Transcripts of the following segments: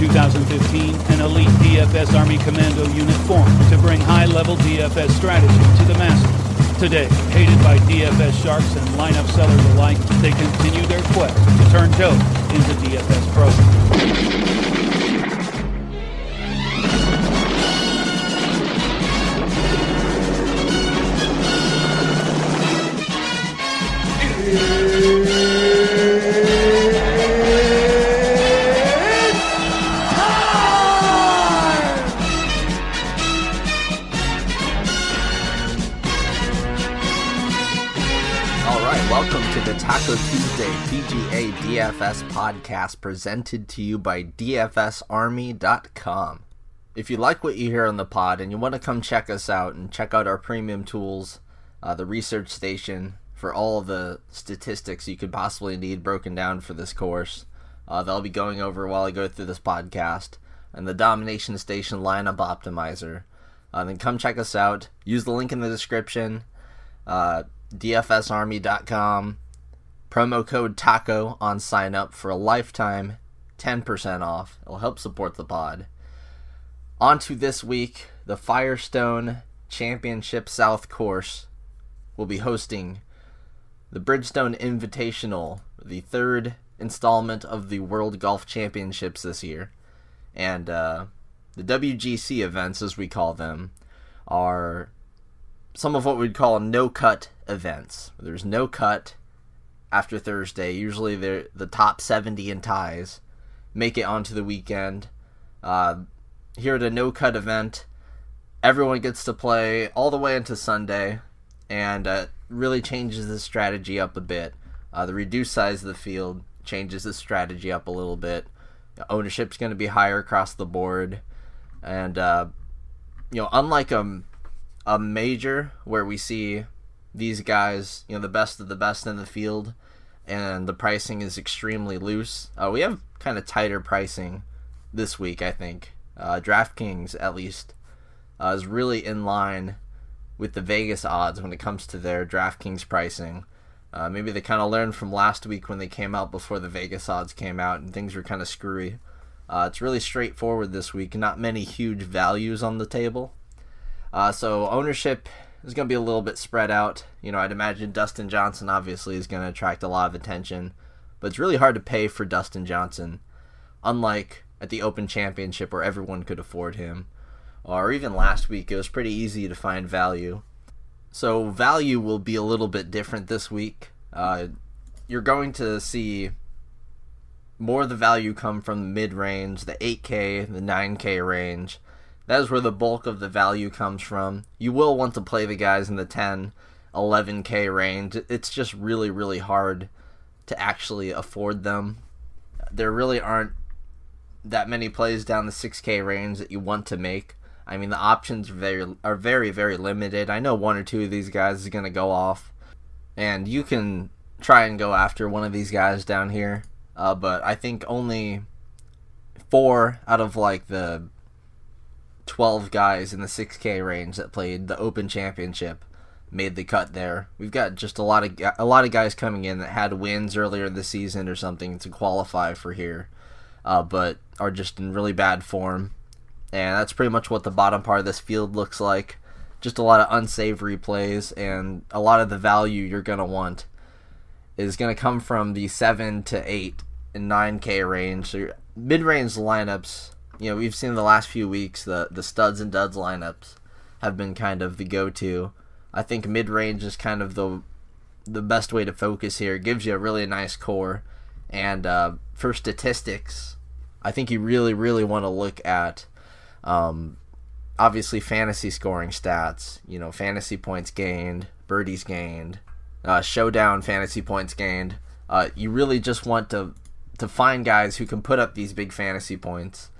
2015, an elite DFS Army Commando unit formed to bring high-level DFS strategy to the masses. Today, hated by DFS sharks and lineup sellers alike, they continue their quest to turn dope into DFS pros. Taco Tuesday PGA DFS podcast presented to you by DFSArmy.com. If you like what you hear on the pod and you want to come check us out and check out our premium tools, the research station for all of the statistics you could possibly need broken down for this course, that I'll be going over while I go through this podcast, and the Domination Station lineup optimizer, then come check us out. Use the link in the description, DFSArmy.com. Promo code TACO on sign up for a lifetime 10% off. It'll help support the pod. On to this week, the Firestone Championship South course will be hosting the Bridgestone Invitational, the third installment of the World Golf Championships this year. And the WGC events, as we call them, are some of what we'd call no-cut events. There's no cut after Thursday. Usually the top 70 in ties make it onto the weekend. Here at a no-cut event, everyone gets to play all the way into Sunday, and really changes the strategy up a bit. The reduced size of the field changes the strategy up a little bit. Ownership's going to be higher across the board, and unlike a major where we see these guys, the best of the best in the field, and the pricing is extremely loose. We have kind of tighter pricing this week, I think. DraftKings, at least, is really in line with the Vegas odds when it comes to their DraftKings pricing. Maybe they kind of learned from last week when they came out before the Vegas odds came out and things were kind of screwy. It's really straightforward this week. Not many huge values on the table. So ownership is going to be a little bit spread out. I'd imagine Dustin Johnson obviously is going to attract a lot of attention, but it's really hard to pay for Dustin Johnson, unlike at the Open Championship where everyone could afford him, or even last week it was pretty easy to find value. So value will be a little bit different this week. You're going to see more of the value come from the mid-range, the 8K, the 9K range. That is where the bulk of the value comes from. You will want to play the guys in the 10, 11K range. It's just really, really hard to actually afford them. There really aren't that many plays down the 6K range that you want to make. I mean, the options are very, very limited. I know one or two of these guys is going to go off, and you can try and go after one of these guys down here, but I think only 4 out of the 12 guys in the 6K range that played the Open Championship made the cut there. We've got just a lot of guys coming in that had wins earlier in the season or something to qualify for here, but are just in really bad form. And that's pretty much what the bottom part of this field looks like. Just a lot of unsavory plays, and a lot of the value you're going to want is going to come from the 7 to 8 and 9K range. So your mid-range lineups, we've seen the last few weeks, the studs and duds lineups have been kind of the go-to. I think mid-range is kind of the best way to focus here. It gives you a really nice core. And for statistics, I think you really, really want to look at obviously fantasy scoring stats, fantasy points gained, birdies gained, showdown fantasy points gained. You really just want to find guys who can put up these big fantasy points.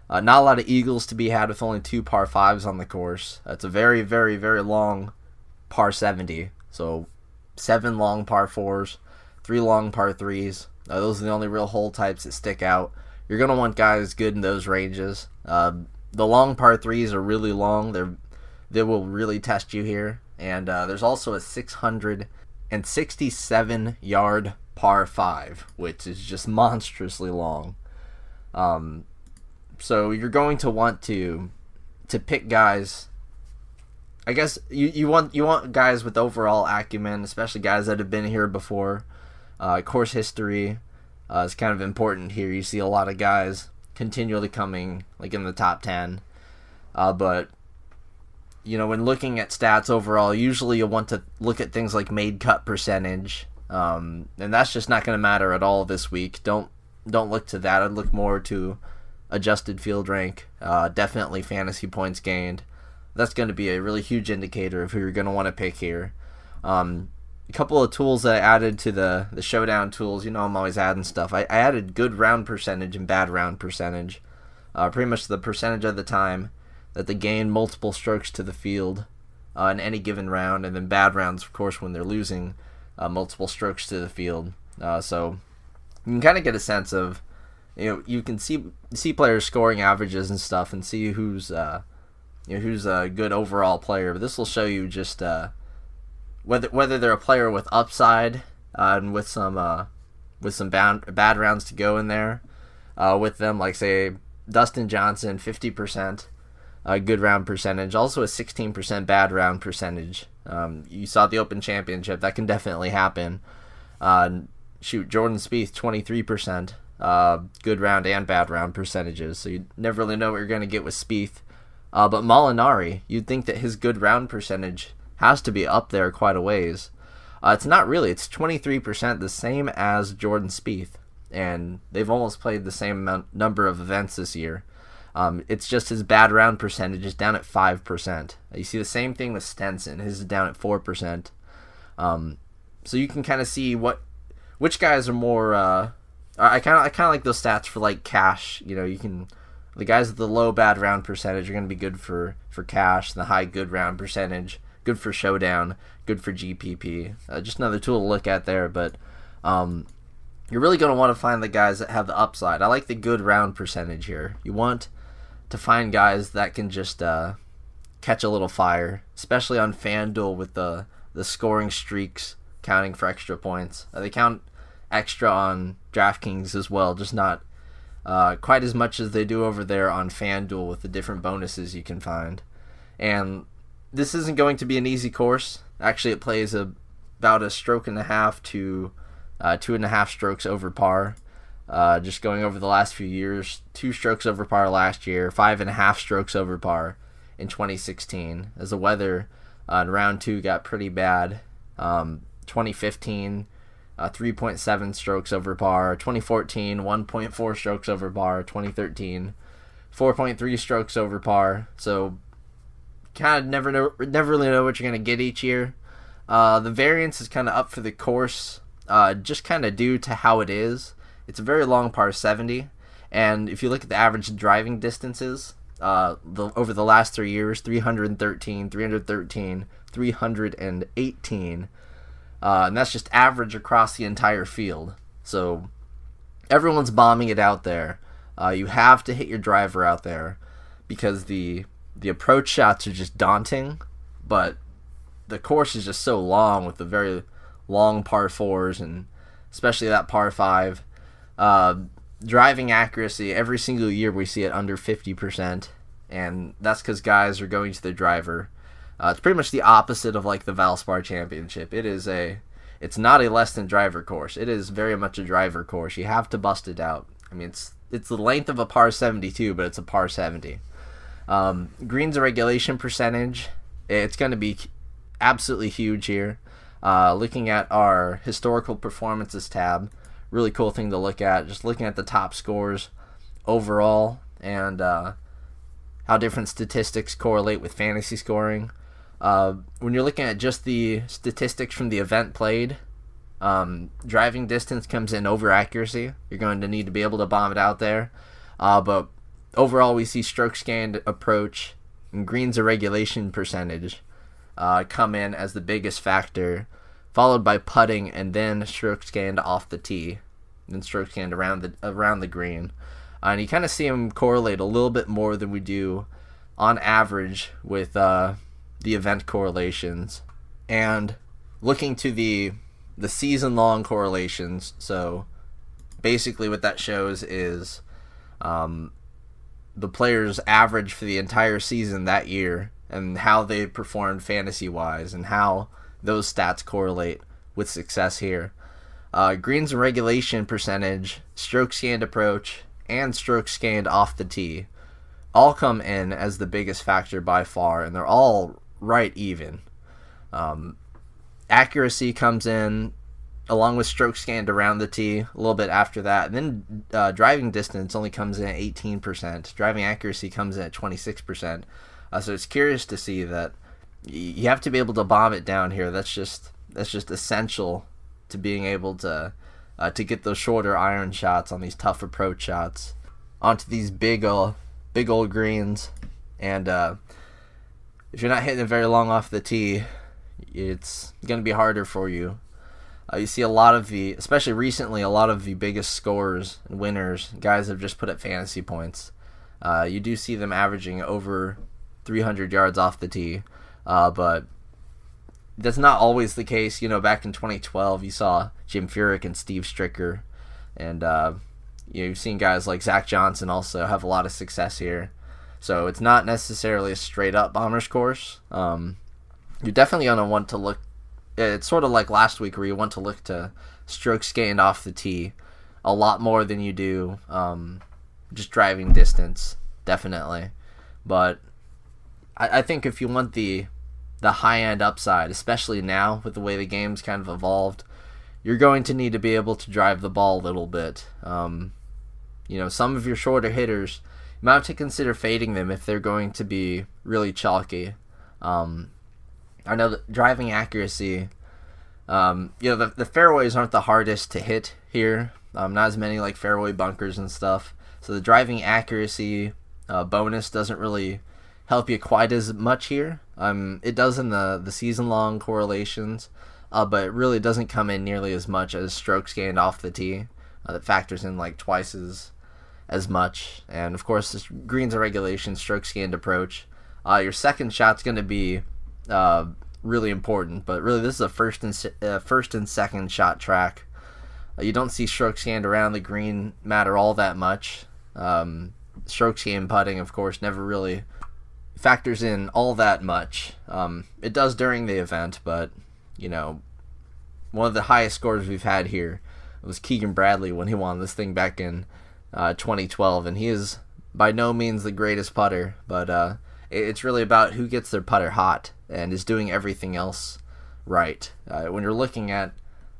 Not a lot of eagles to be had with only 2 par 5s on the course. That's a very, very, very long par 70. So 7 long par 4s, 3 long par 3s. Those are the only real hole types that stick out. You're going to want guys good in those ranges. The long par 3s are really long. They will really test you here. And there's also a 667-yard par 5, which is just monstrously long. So you're going to want to pick guys. I guess you want guys with overall acumen, especially guys that have been here before. Course history is kind of important here. You see a lot of guys continually coming like in the top 10, but when looking at stats overall, usually you'll want to look at things like made cut percentage, and that's just not going to matter at all this week. Don't look to that. I'd look more to adjusted field rank, definitely fantasy points gained. That's going to be a really huge indicator of who you're going to want to pick here. A couple of tools that I added to the showdown tools. I'm always adding stuff. I added good round percentage and bad round percentage. Pretty much the percentage of the time that they gain multiple strokes to the field in any given round, and then bad rounds, of course, when they're losing multiple strokes to the field. So you can kind of get a sense of, you can see players' scoring averages and stuff, and see who's a good overall player. But this will show you just whether they're a player with upside and with some bad rounds to go in there with them, like say Dustin Johnson, 50% good round percentage, also a 16% bad round percentage. You saw the Open Championship, that can definitely happen. Jordan Spieth, 23% good round and bad round percentages, so you never really know what you're going to get with Spieth. But Molinari, you'd think that his good round percentage has to be up there quite a ways. It's not really. It's 23%, the same as Jordan Spieth, and they've almost played the same number of events this year. It's just his bad round percentage is down at 5%. You see the same thing with Stenson. His is down at 4%. So you can kind of see which guys are more. I kind of like those stats for like cash. The guys with the low bad round percentage are going to be good for cash, and the high good round percentage good for showdown, good for GPP. Just another tool to look at there, but you're really going to want to find the guys that have the upside. I like the good round percentage here. You want to find guys that can just catch a little fire, especially on FanDuel with the scoring streaks counting for extra points. They count extra on DraftKings as well, just not quite as much as they do over there on FanDuel with the different bonuses you can find. And this isn't going to be an easy course. Actually, it plays about a stroke and a half to 2.5 strokes over par. Just going over the last few years, 2 strokes over par last year, 5.5 strokes over par in 2016, as the weather in round 2 got pretty bad. 2015, 3.7 strokes over par. 2014, 1.4 strokes over par. 2013, 4.3 strokes over par. So kind of never really know what you're going to get each year. The variance is kind of up for the course, just kind of due to how it is. It's a very long par 70, and if you look at the average driving distances over the last 3 years, 313, 313, 318, and that's just average across the entire field. So everyone's bombing it out there. You have to hit your driver out there because the approach shots are just daunting, but the course is just so long with the very long par 4s, and especially that par 5. Driving accuracy, every single year we see it under 50%, and that's because guys are going to their driver. It's pretty much the opposite of like the Valspar Championship. It's not a less than driver course. It is very much a driver course. You have to bust it out. I mean, it's the length of a par 72, but it's a par 70. Greens regulation percentage, it's going to be absolutely huge here. Looking at our historical performances tab, really cool thing to look at. Just looking at the top scores overall and how different statistics correlate with fantasy scoring. When you're looking at just the statistics from the event played, driving distance comes in over accuracy. You're going to need to be able to bomb it out there. But overall, we see strokes gained approach and greens regulation percentage come in as the biggest factor, followed by putting and then strokes gained off the tee, and then strokes gained around the green. And you kind of see them correlate a little bit more than we do on average with the event correlations. And looking to the season-long correlations, so basically what that shows is the players' average for the entire season that year and how they performed fantasy-wise and how those stats correlate with success here. Greens and regulation percentage, strokes gained approach, and strokes gained off the tee all come in as the biggest factor by far, and they're all right even. Accuracy comes in along with strokes gained around the tee a little bit after that. And then driving distance only comes in at 18%. Driving accuracy comes in at 26%. So it's curious to see that you have to be able to bomb it down here. That's just essential to being able to get those shorter iron shots on these tough approach shots onto these big old greens. And if you're not hitting it very long off the tee, it's going to be harder for you. You see a lot of especially recently, a lot of the biggest scorers and winners, guys have just put up fantasy points. You do see them averaging over 300 yards off the tee, but that's not always the case. Back in 2012, you saw Jim Furyk and Steve Stricker, and you've seen guys like Zach Johnson also have a lot of success here. So it's not necessarily a straight-up Bombers course. You're definitely going to want to look. It's sort of like last week where you want to look to strokes gained off the tee a lot more than you do just driving distance, definitely. But I think if you want the high-end upside, especially now with the way the game's kind of evolved, you're going to need to be able to drive the ball a little bit. Some of your shorter hitters, you might have to consider fading them if they're going to be really chalky. I know that driving accuracy, the fairways aren't the hardest to hit here. Not as many like fairway bunkers and stuff. So the driving accuracy bonus doesn't really help you quite as much here. It does in the season-long correlations, but it really doesn't come in nearly as much as strokes gained off the tee. That factors in like twice as much. And of course, this greens and regulation, strokes gained approach. Your second shot's going to be really important, but really this is a first and second shot track. You don't see strokes gained around the green matter all that much. Strokes gained putting, of course, never really factors in all that much. It does during the event, but one of the highest scores we've had here was Keegan Bradley when he won this thing back in 2012, and he is by no means the greatest putter, but it's really about who gets their putter hot and is doing everything else right. When you're looking at,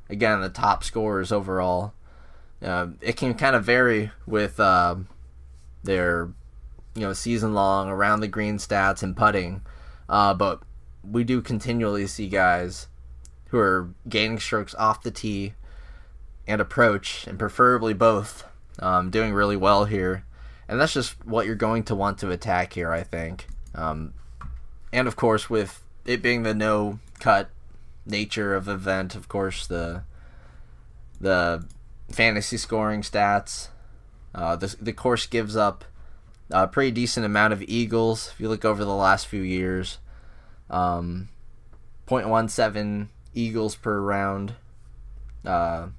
again, the top scorers overall, it can kind of vary with their season-long around the green stats and putting, but we do continually see guys who are gaining strokes off the tee and approach, and preferably both, doing really well here. And that's just what you're going to want to attack here, I think. And of course, with it being the no-cut nature of the event, of course, the fantasy scoring stats, the course gives up a pretty decent amount of eagles. If you look over the last few years, 0.17 eagles per round, or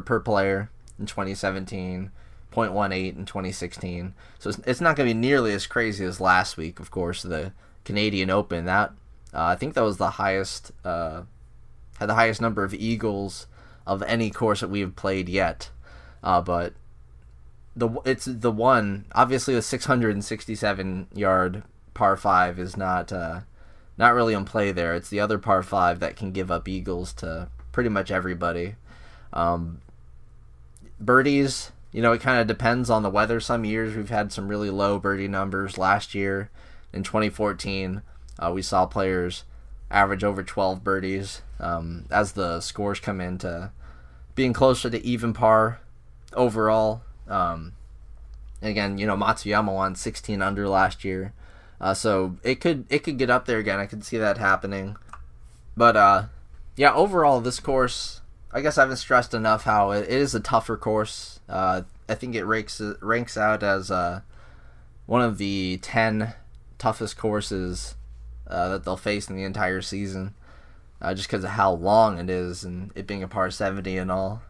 per player in 2017, 0.18 in 2016. So it's not going to be nearly as crazy as last week. Of course, the Canadian Open, that I think that was the highest, had the highest number of eagles of any course that we have played yet. But it's the one, obviously the 667 yard par 5 is not really in play there. It's the other par 5 that can give up eagles to pretty much everybody. Birdies, it kind of depends on the weather. Some years we've had some really low birdie numbers. Last year in 2014, we saw players average over 12 birdies as the scores come into being closer to even par overall. Again, Matsuyama won 16 under last year, so it could get up there again. I could see that happening. But overall, this course, I guess I haven't stressed enough how it is a tougher course. I think it ranks out as one of the 10 toughest courses that they'll face in the entire season, just because of how long it is and it being a par 70 and all.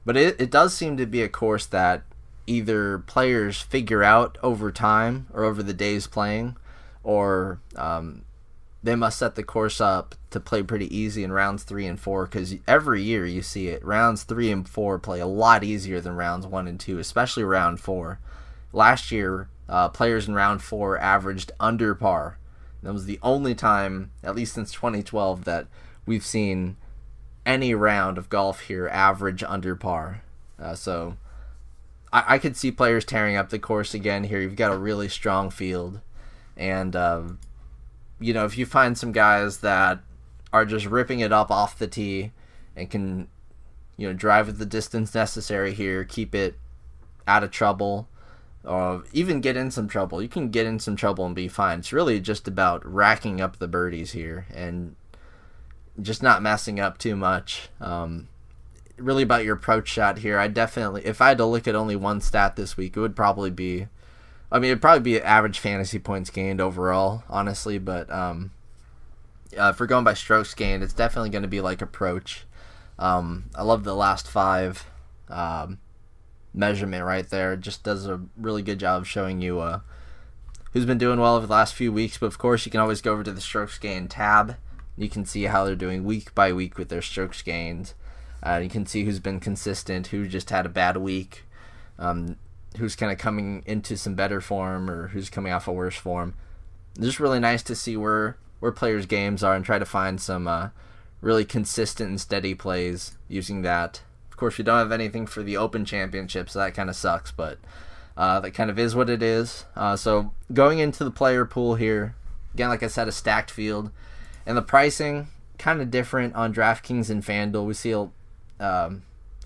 But it does seem to be a course that either players figure out over time or over the days playing, or they must set the course up to play pretty easy in rounds 3 and 4, because every year you see it. Rounds 3 and 4 play a lot easier than rounds 1 and 2, especially round 4. Last year, players in round 4 averaged under par. That was the only time, at least since 2012, that we've seen any round of golf here average under par. So I could see players tearing up the course again here. You've got a really strong field. And, if you find some guys that are just ripping it up off the tee and can, drive it the distance necessary here, keep it out of trouble, or even get in some trouble. You can get in some trouble and be fine. It's really just about racking up the birdies here and just not messing up too much. Really about your approach shot here. If I had to look at only one stat this week, it would probably be, it'd probably be average fantasy points gained overall, honestly, but if we're going by strokes gained, it's definitely going to be like approach. I love the last 5 measurement right there. It just does a really good job of showing you who's been doing well over the last few weeks, but of course you can always go over to the strokes gained tab. You can see how they're doing week by week with their strokes gained. You can see who's been consistent, who just had a bad week, who's kind of coming into some better form, or who's coming off a worse form. It's just really nice to see where players' games are and try to find some really consistent and steady plays using that. Of course, we don't have anything for the Open Championship, so that kind of sucks, but that kind of is what it is. So going into the player pool here, again, like I said, a stacked field. And the pricing, kind of different on DraftKings and FanDuel. We see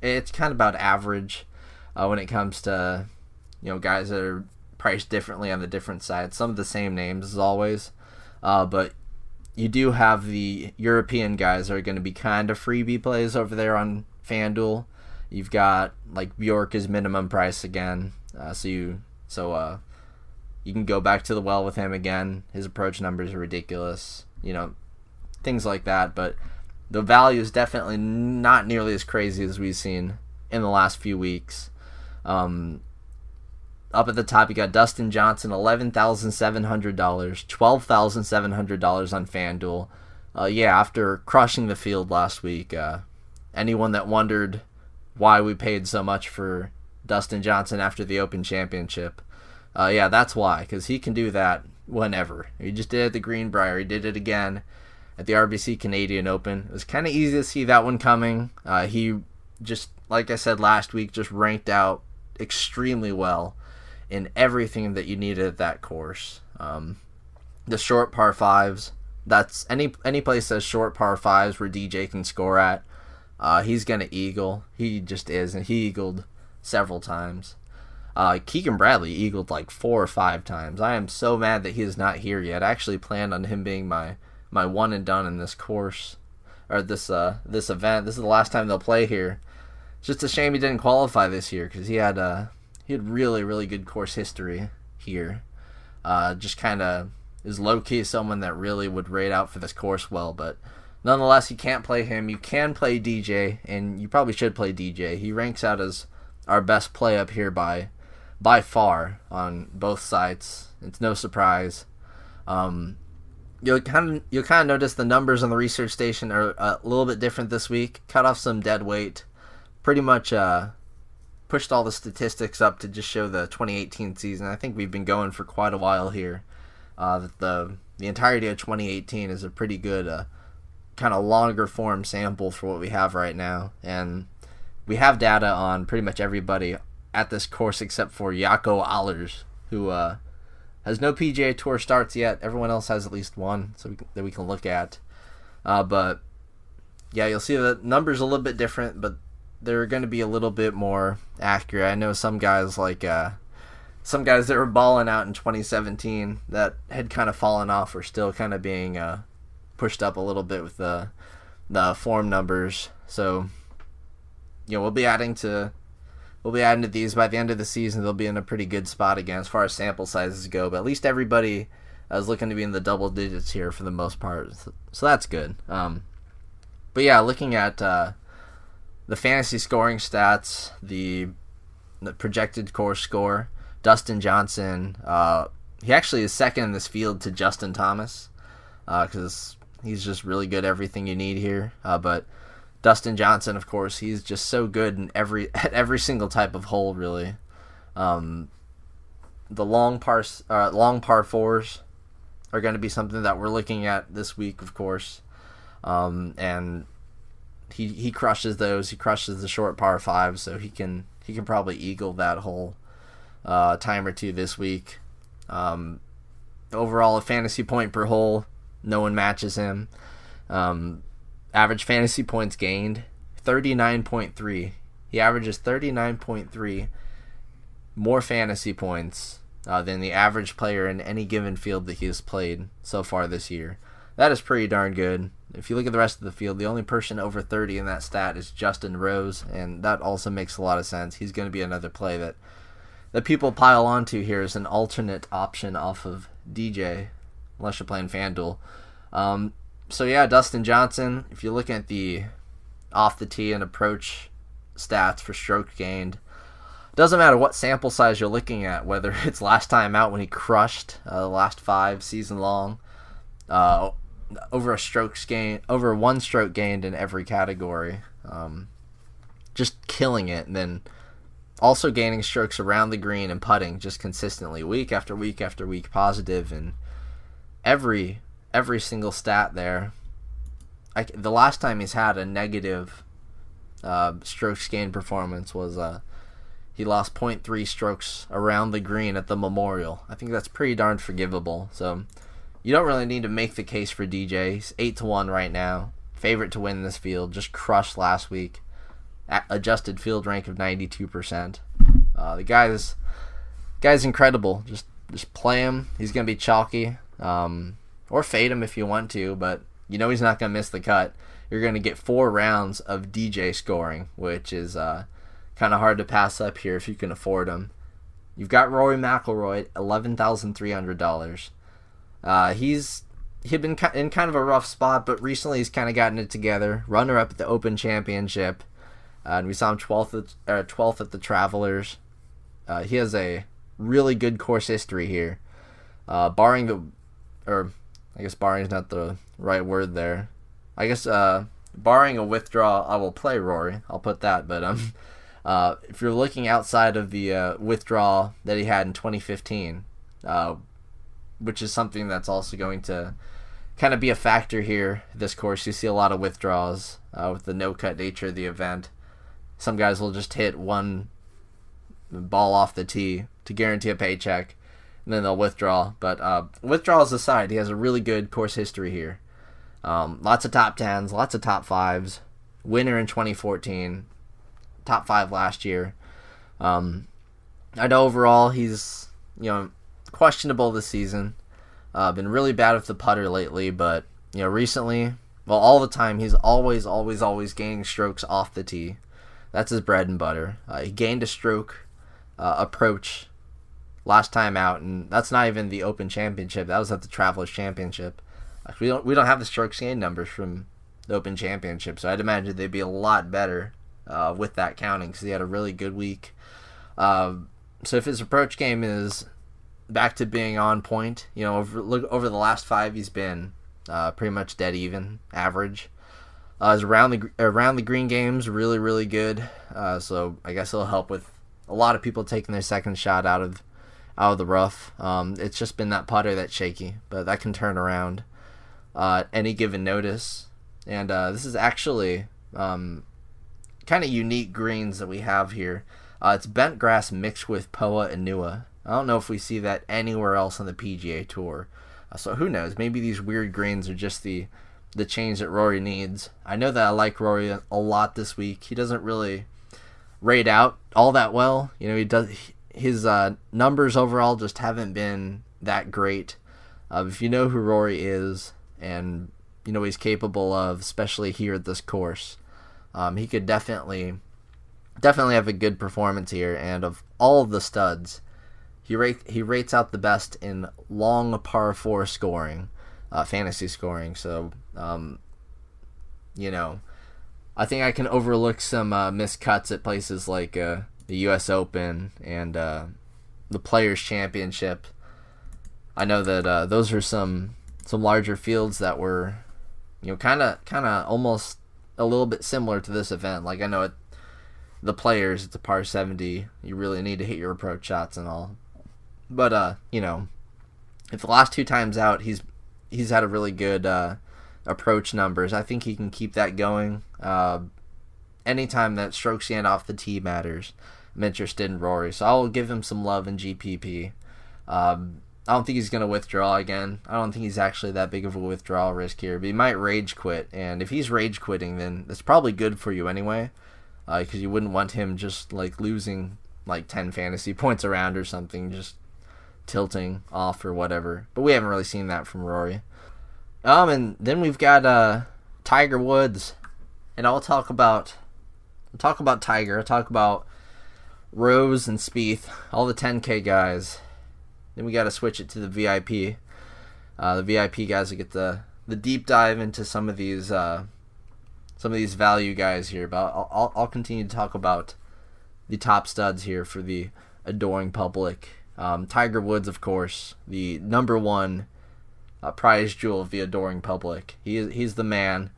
it's kind of about average when it comes to guys that are priced differently on the different sides. Some of the same names as always, but you do have the European guys that are going to be kind of freebie plays over there on FanDuel. You've got like Bjork is minimum price again, so you can go back to the well with him again. His approach numbers are ridiculous, things like that. But the value is definitely not nearly as crazy as we've seen in the last few weeks. Up at the top, you got Dustin Johnson, $11,700, $12,700 on FanDuel. After crushing the field last week. Anyone that wondered why we paid so much for Dustin Johnson after the Open Championship, that's why, because he can do that whenever. He just did it at the Greenbrier. He did it again at the RBC Canadian Open. It was kind of easy to see that one coming. He just, like I said last week, just ranked out extremely well in everything that you needed at that course. The short par 5s, that's any place that's short par 5s where DJ can score at, he's going to eagle. He just is, and he eagled several times. Keegan Bradley eagled like 4 or 5 times. I am so mad that he is not here yet. I actually planned on him being my one and done in this course, or this event. This is the last time they'll play here. It's just a shame he didn't qualify this year, because he had really, really good course history here. Just kind of is low-key someone that really would rate out for this course well, but nonetheless, you can't play him. You can play DJ, and you probably should play DJ. He ranks out as our best play up here by far on both sites. It's no surprise. You'll kind of notice the numbers on the research station are a little bit different this week. Cut off some dead weight. Pretty much pushed all the statistics up to just show the 2018 season. I think we've been going for quite a while here. The entirety of 2018 is a pretty good kind of longer form sample for what we have right now. And we have data on pretty much everybody at this course except for Jaco Allers, who has no PGA Tour starts yet. Everyone else has at least one that we can look at. But yeah, you'll see the numbers a little bit different, but they're going to be a little bit more accurate. I know some guys that were balling out in 2017 that had kind of fallen off are still kind of being pushed up a little bit with the form numbers. So we'll be adding to these by the end of the season. They'll be in a pretty good spot again as far as sample sizes go. But at least everybody is looking to be in the double digits here for the most part. So that's good. But yeah, looking at the fantasy scoring stats, the the projected course score. Dustin Johnson, he actually is second in this field to Justin Thomas, because he's just really good at everything you need here. But Dustin Johnson, of course, he's just so good in every single type of hole, really. The long par fours are going to be something that we're looking at this week, of course. And he crushes those. He crushes the short par fives, so he can probably eagle that hole time or two this week. Overall, a fantasy point per hole, no one matches him. Average fantasy points gained, 39.3. He averages 39.3 more fantasy points than the average player in any given field that he has played so far this year. That is pretty darn good. If you look at the rest of the field, the only person over 30 in that stat is Justin Rose, and that also makes a lot of sense. He's going to be another play that people pile onto here as an alternate option off of DJ, unless you're playing FanDuel. So yeah, Dustin Johnson, if you're looking at the off the tee and approach stats for stroke gained, doesn't matter what sample size you're looking at, whether it's last time out when he crushed the last 5 season long, over one stroke gained in every category, just killing it, and then also gaining strokes around the green and putting just consistently week after week after week, positive in every single stat there. The last time he's had a negative strokes gained performance was he lost 0.3 strokes around the green at the Memorial. I think that's pretty darn forgivable. So you don't really need to make the case for DJ. He's 8-1 right now. Favorite to win this field. Just crushed last week. Adjusted field rank of 92%. The guy's incredible. Just play him. He's going to be chalky. Or fade him if you want to, but you know he's not going to miss the cut. You're going to get 4 rounds of DJ scoring, which is kind of hard to pass up here if you can afford him. You've got Rory McIlroy at $11,300. He'd been in kind of a rough spot, but recently he's kind of gotten it together. Runner-up at the Open Championship, and we saw him 12th at the Travelers. He has a really good course history here. Barring is not the right word there. I guess barring a withdrawal, I will play Rory. I'll put that. But if you're looking outside of the withdrawal that he had in 2015, which is something that's also going to kind of be a factor here. This course, you see a lot of withdrawals with the no-cut nature of the event. Some guys will just hit one ball off the tee to guarantee a paycheck, and then they'll withdraw. But withdrawals aside, he has a really good course history here. Lots of top 10s, lots of top 5s. Winner in 2014, top 5 last year. I know overall he's questionable this season. Been really bad with the putter lately, but recently, well, all the time, he's always gaining strokes off the tee. That's his bread and butter. He gained a stroke approach last time out, and that's not even the Open Championship. That was at the Travelers Championship. We don't have the strokes gained numbers from the Open Championship, so I'd imagine they'd be a lot better with that counting, because he had a really good week. So if his approach game is back to being on point, over the last 5, he's been pretty much dead even, average. His around the green game's really, really good. So I guess it'll help with a lot of people taking their second shot out of the rough. It's just been that putter that's shaky, but that can turn around any given notice. And this is actually kind of unique greens that we have here. It's bent grass mixed with Poa and Nua. I don't know if we see that anywhere else on the PGA Tour. So who knows? Maybe these weird greens are just the change that Rory needs. I know that I like Rory a lot this week. He doesn't really rate out all that well. His numbers overall just haven't been that great. If you know who Rory is and what he's capable of, especially here at this course, he could definitely have a good performance here. And of all of the studs, he rates out the best in long par 4 scoring, fantasy scoring. So, I think I can overlook some missed cuts at places like the U.S. Open and the Players Championship. I know that those are some larger fields that were, kind of almost a little bit similar to this event. Like I know the Players, it's a par 70. You really need to hit your approach shots and all. But if the last 2 times out he's had a really good approach numbers, I think he can keep that going. Anytime that strokes gained off the tee matters, I'm interested in Rory, so I'll give him some love in GPP. I don't think he's going to withdraw again. I don't think he's actually that big of a withdrawal risk here, but he might rage quit, and if he's rage quitting, then that's probably good for you anyway, because you wouldn't want him just like losing like 10 fantasy points a round or something, just tilting off or whatever. But we haven't really seen that from Rory. And then we've got Tiger Woods, and I'll talk about Tiger. I'll talk about Rose and Spieth, all the 10K guys. Then we got to switch it to the VIP. The VIP guys will get the deep dive into some of these value guys here. But I'll continue to talk about the top studs here for the adoring public. Tiger Woods, of course, the number one prize jewel of the adoring public. He's the man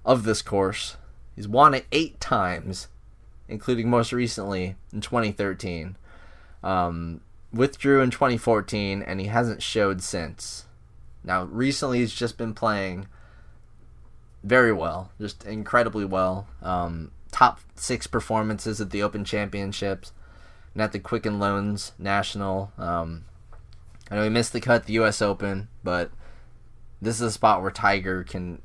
of this course. He's won it 8 times, including most recently in 2013. Withdrew in 2014, and he hasn't showed since. Now, recently he's just been playing very well, just incredibly well. Top 6 performances at the Open Championships and at the Quicken Loans National. I know he missed the cut at the U.S. Open, but this is a spot where Tiger can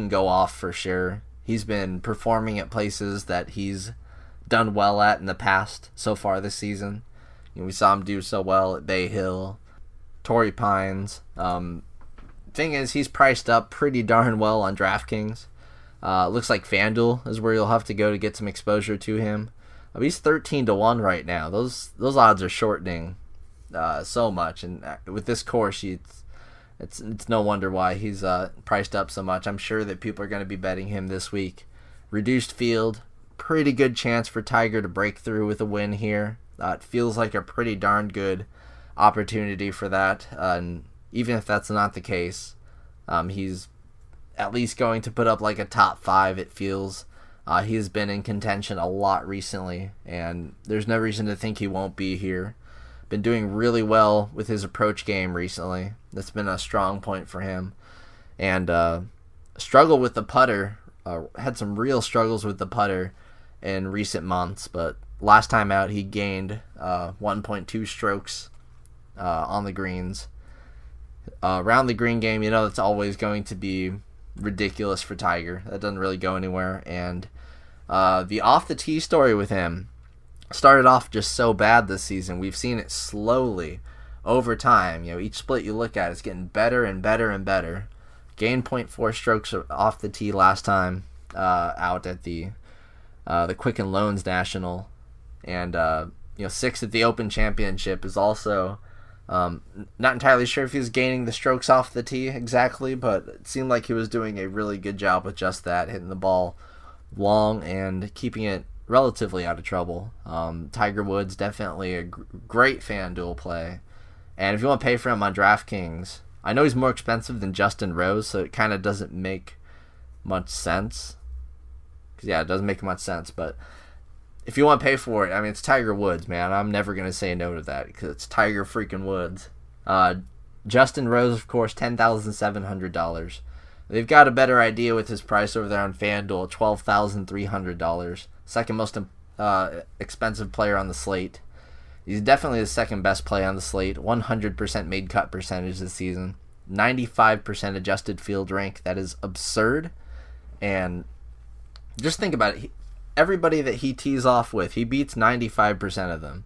go off for sure. He's been performing at places that he's done well at in the past so far this season. We saw him do so well at Bay Hill, Torrey Pines. Thing is, he's priced up pretty darn well on DraftKings. Looks like FanDuel is where you'll have to go to get some exposure to him. He's 13-1 right now. Those odds are shortening so much, and with this course, it's no wonder why he's priced up so much. I'm sure that people are going to be betting him this week. Reduced field, pretty good chance for Tiger to break through with a win here. It feels like a pretty darn good opportunity for that, and even if that's not the case, he's at least going to put up like a top 5, it feels. He's been in contention a lot recently, and there's no reason to think he won't be here. Been doing really well with his approach game recently. That's been a strong point for him. And struggle with the putter. Had some real struggles with the putter in recent months, but last time out he gained 1.2 strokes on the greens. Around the green game, that's always going to be ridiculous for Tiger. That doesn't really go anywhere. And the off the tee story with him started off just so bad this season. We've seen it slowly over time. Each split you look at is getting better and better and better. Gained 0.4 strokes off the tee last time out at the Quicken Loans National, and 6th at the Open Championship. Is also not entirely sure if he was gaining the strokes off the tee exactly, but it seemed like he was doing a really good job with just that, hitting the ball long and keeping it relatively out of trouble. Tiger Woods, definitely a great FanDuel play. And if you want to pay for him on DraftKings, I know he's more expensive than Justin Rose, so it kind of doesn't make much sense. It doesn't make much sense, but if you want to pay for it, it's Tiger Woods, man. I'm never going to say no to that because it's Tiger freaking Woods. Justin Rose, of course, $10,700. They've got a better idea with his price over there on FanDuel, $12,300. Second most expensive player on the slate. He's definitely the second best play on the slate. 100% made cut percentage this season. 95% adjusted field rank. That is absurd. And just think about it. Everybody that he tees off with, he beats 95% of them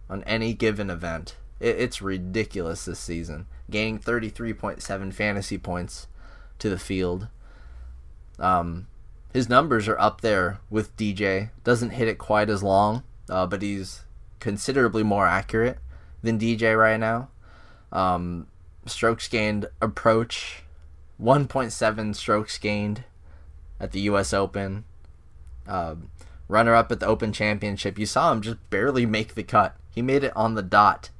on any given event. It's ridiculous this season. Gaining 33.7 fantasy points to the field. His numbers are up there with DJ. Doesn't hit it quite as long, but he's considerably more accurate than DJ right now. Strokes gained approach, 1.7 strokes gained at the U.S. Open. runner-up at the Open Championship. You saw him just barely make the cut. He made it on the dot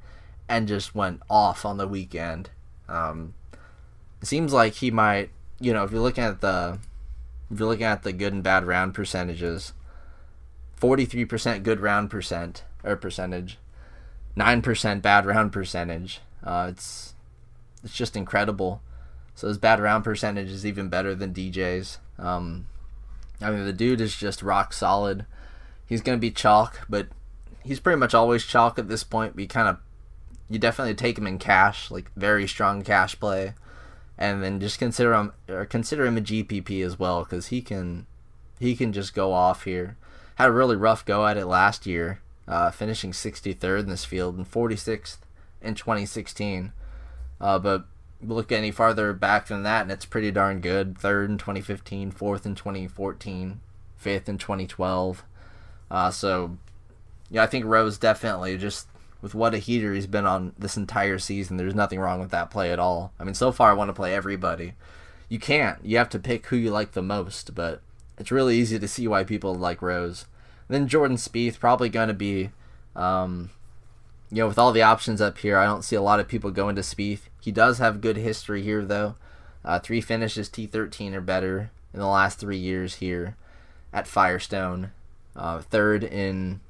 and just went off on the weekend. It seems like he might, if you're looking at the good and bad round percentages, 43% good round percentage, 9% bad round percentage. It's just incredible. So his bad round percentage is even better than DJ's. The dude is just rock solid. He's going to be chalk, but he's pretty much always chalk at this point. You definitely take him in cash, like very strong cash play, and then just consider him a GPP as well, because he can just go off here. Had a really rough go at it last year, finishing 63rd in this field and 46th in 2016. But look any farther back than that, and it's pretty darn good. 3rd in 2015, 4th in 2014, 5th in 2012. I think Rose definitely, just with what a heater he's been on this entire season, there's nothing wrong with that play at all. So far I want to play everybody. You can't. You have to pick who you like the most, but it's really easy to see why people like Rose. And then Jordan Spieth, probably going to be, with all the options up here, I don't see a lot of people going to Spieth. He does have good history here, though. 3 finishes T13 or better in the last 3 years here at Firestone. 3rd in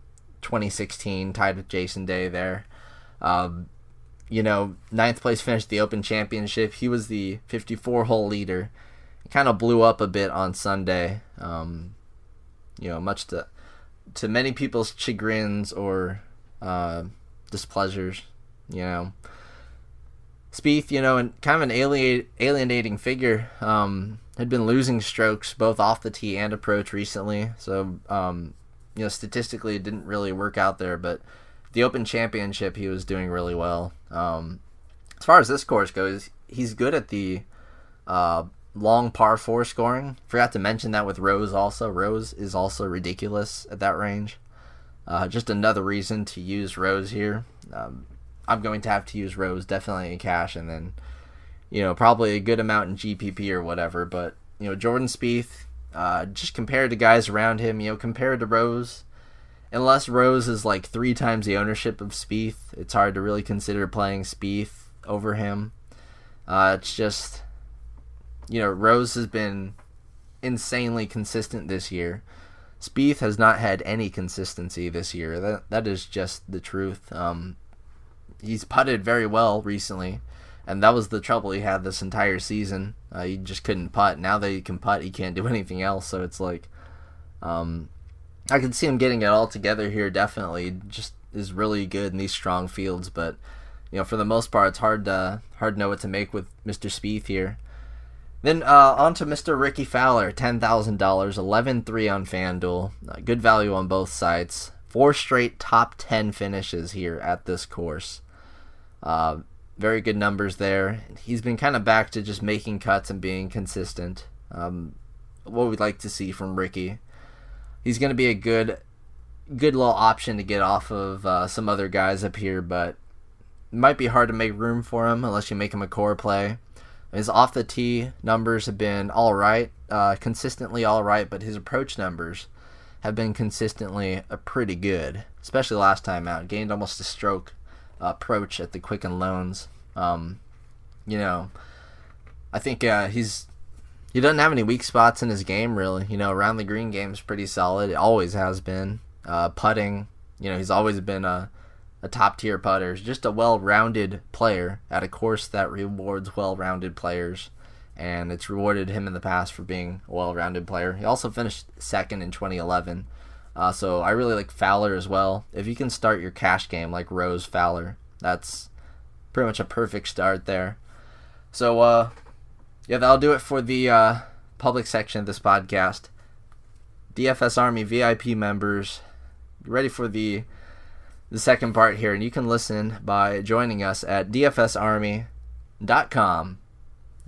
2016, tied with Jason Day there. 9th place finish at the Open Championship. He was the 54-hole leader. It kind of blew up a bit on Sunday. Much to many people's chagrins or displeasures. Spieth, and kind of an alienating figure. Had been losing strokes both off the tee and approach recently. So, statistically it didn't really work out there, but the Open Championship he was doing really well. As far as this course goes, he's good at the long par 4 scoring. Forgot to mention that with Rose also. Rose is also ridiculous at that range. Just another reason to use Rose here. I'm going to have to use Rose definitely in cash, and then probably a good amount in GPP or whatever. But Jordan Spieth, just compared to guys around him, compared to Rose, unless Rose is like 3 times the ownership of Spieth, it's hard to really consider playing Spieth over him. It's just, Rose has been insanely consistent this year. Spieth has not had any consistency this year. That is just the truth. He's putted very well recently, and that was the trouble he had this entire season. He just couldn't putt. Now that he can putt, he can't do anything else. So it's like, I can see him getting it all together here. Definitely, just is really good in these strong fields. But for the most part, it's hard to know what to make with Mr. Spieth here. Then on to Mr. Ricky Fowler, $10,000, 11-3 on FanDuel. Good value on both sites. 4 straight top 10 finishes here at this course. Very good numbers there. He's been kind of back to just making cuts and being consistent. What we'd like to see from Ricky. He's going to be a good little option to get off of some other guys up here, but it might be hard to make room for him unless you make him a core play. His off the tee numbers have been all right, consistently all right, but his approach numbers have been consistently pretty good, especially last time out. Gained almost a stroke approach at the Quicken Loans. I think he doesn't have any weak spots in his game, really. Around the green game is pretty solid. It always has been. Putting, he's always been a top-tier putter. He's just a well-rounded player at a course that rewards well-rounded players, and it's rewarded him in the past for being a well-rounded player. He also finished 2nd in 2011, so I really like Fowler as well. If you can start your cash game like Rose Fowler, that's pretty much a perfect start there. So, that'll do it for the public section of this podcast. DFS Army VIP members, get ready for the second part here, and you can listen by joining us at dfsarmy.com.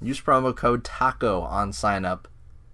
Use promo code TACO on sign up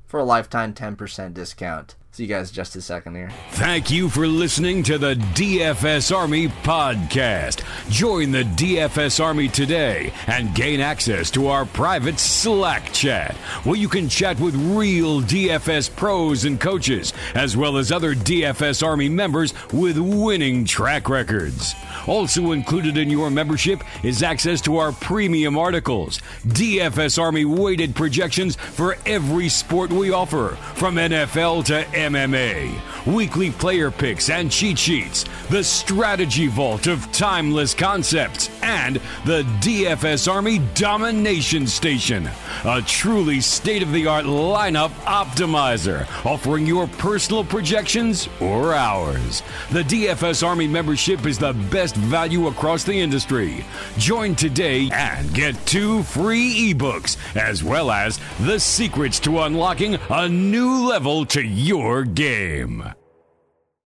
for a lifetime 10% discount. See you guys just a second here. Thank you for listening to the DFS Army podcast. Join the DFS Army today and gain access to our private Slack chat, where you can chat with real DFS pros and coaches, as well as other DFS Army members with winning track records. Also included in your membership is access to our premium articles, DFS Army weighted projections for every sport we offer, from NFL to MMA, weekly player picks and cheat sheets, the strategy vault of timeless concepts, and the DFS Army Domination Station, a truly state-of-the-art lineup optimizer, offering your personal projections or ours. The DFS Army membership is the best value across the industry. Join today and get 2 free ebooks, as well as the secrets to unlocking a new level to your game.